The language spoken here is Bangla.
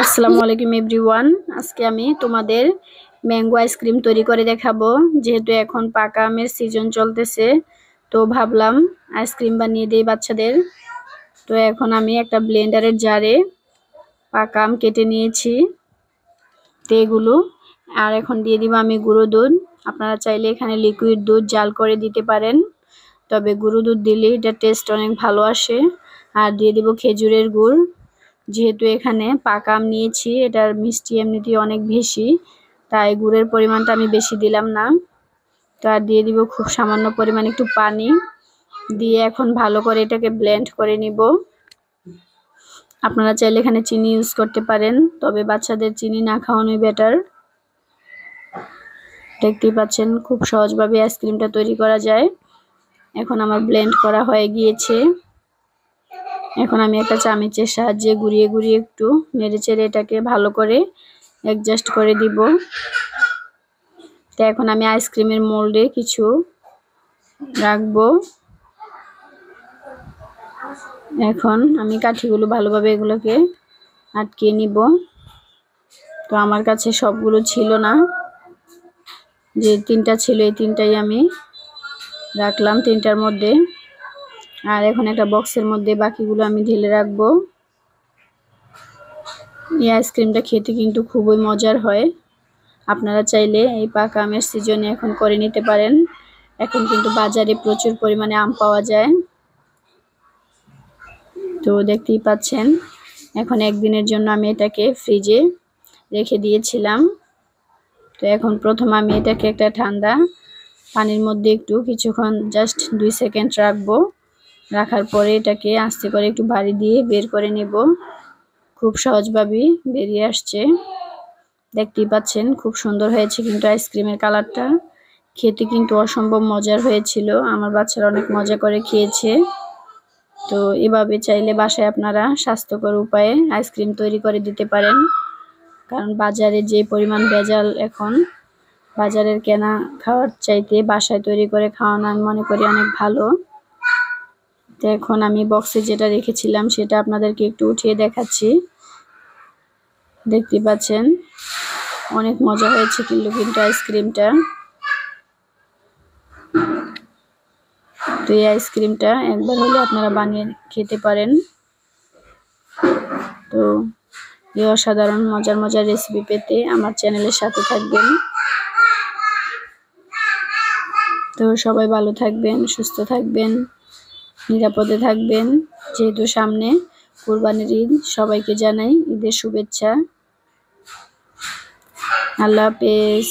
আসসালামু আলাইকুম এভরিওয়ান। আজকে আমি তোমাদের ম্যাঙ্গো আইসক্রিম তৈরি করে দেখাবো। যেহেতু এখন পাকা আমের সিজন চলতেছে, তো ভাবলাম আইসক্রিম বানিয়ে দেই বাচ্চাদের। তো এখন আমি একটা ব্লেন্ডারের জারে পাকা আম কেটে নিয়েছি, তো এগুলো আর এখন দিয়ে দিব আমি গুঁড়ো দুধ। আপনারা চাইলে এখানে লিকুইড দুধ জাল করে দিতে পারেন, তবে গুঁড়ো দুধ দিলে এটা টেস্ট অনেক ভালো আসে। আর দিয়ে দিব খেজুরের গুড়। যেহেতু এখানে পাকা আম নিয়েছি, এটার মিষ্টি এমনিতেই অনেক বেশি, তাই গুড়ের পরিমাণটা আমি বেশি দিলাম না। তো আর দিয়ে দিব খুব সামান্য পরিমাণ একটু পানি দিয়ে এখন ভালো করে এটাকে ব্লেন্ড করে নিব। আপনারা চাইলে এখানে চিনি ইউজ করতে পারেন, তবে বাচ্চাদের চিনি না খাওয়ানোই বেটার। দেখতেই পাচ্ছেন খুব সহজভাবে আইসক্রিমটা তৈরি করা যায়। এখন আমার ব্লেন্ড করা হয়ে গিয়েছে। এখন আমি একটা চামচের সাহায্যে ঘুরিয়ে ঘুরিয়ে একটু নেড়েচেড়ে এটাকে ভালো করে অ্যাডজাস্ট করে দিব। তো এখন আমি আইসক্রিমের মোল্ডে কিছু রাখবো। এখন আমি কাঠিগুলো ভালোভাবে এগুলোকে আটকে নিব। তো আমার কাছে সবগুলো ছিল না, যে তিনটা ছিল এই তিনটাই আমি রাখলাম তিনটার মধ্যে। আর এখন একটা বক্সের মধ্যে বাকিগুলো আমি ঢেলে রাখবো। এই আইসক্রিমটা খেতে কিন্তু খুবই মজার হয়। আপনারা চাইলে এই পাকা আমের সিজনে এখন করে নিতে পারেন। এখন কিন্তু বাজারে প্রচুর পরিমাণে আম পাওয়া যায়। তো দেখতেই পাচ্ছেন এখন একদিনের জন্য আমি এটাকে ফ্রিজে রেখে দিয়েছিলাম। তো এখন প্রথম আমি এটাকে একটা ঠান্ডা পানির মধ্যে একটু কিছুক্ষণ জাস্ট 2 সেকেন্ড রাখবো। রাখার পরে এটাকে আস্তে করে একটু বাড়ি দিয়ে বের করে নেব। খুব সহজভাবেই বেরিয়ে আসছে। দেখতেই পাচ্ছেন খুব সুন্দর হয়েছে কিন্তু আইসক্রিমের কালারটা। খেতে কিন্তু অসম্ভব মজার হয়েছিল, আমার বাচ্চারা অনেক মজা করে খেয়েছে। তো এভাবে চাইলে বাসায় আপনারা স্বাস্থ্যকর উপায়ে আইসক্রিম তৈরি করে দিতে পারেন, কারণ বাজারে যে পরিমাণ ভেজাল, এখন বাজারের কেনা খাওয়ার চাইতে বাসায় তৈরি করে খাওয়ানো আমি মনে করি অনেক ভালো। তো এখন আমি বক্সে যেটা রেখেছিলাম সেটা আপনাদেরকে একটু উঠিয়ে দেখাচ্ছি। দেখতে পাচ্ছেন অনেক মজা হয়েছে কিন্তু আইসক্রিমটা। তো এই আইসক্রিমটা একবার হলে আপনারা বানিয়ে খেতে পারেন। তো এই অসাধারণ মজার মজার রেসিপি পেতে আমার চ্যানেলের সাথে থাকবেন। তো সবাই ভালো থাকবেন, সুস্থ থাকবেন, নিরাপদে থাকবেন। যেহেতু সামনে কুরবানির ঈদ, সবাইকে জানাই ঈদের শুভেচ্ছা। আল্লাহ হাফেজ।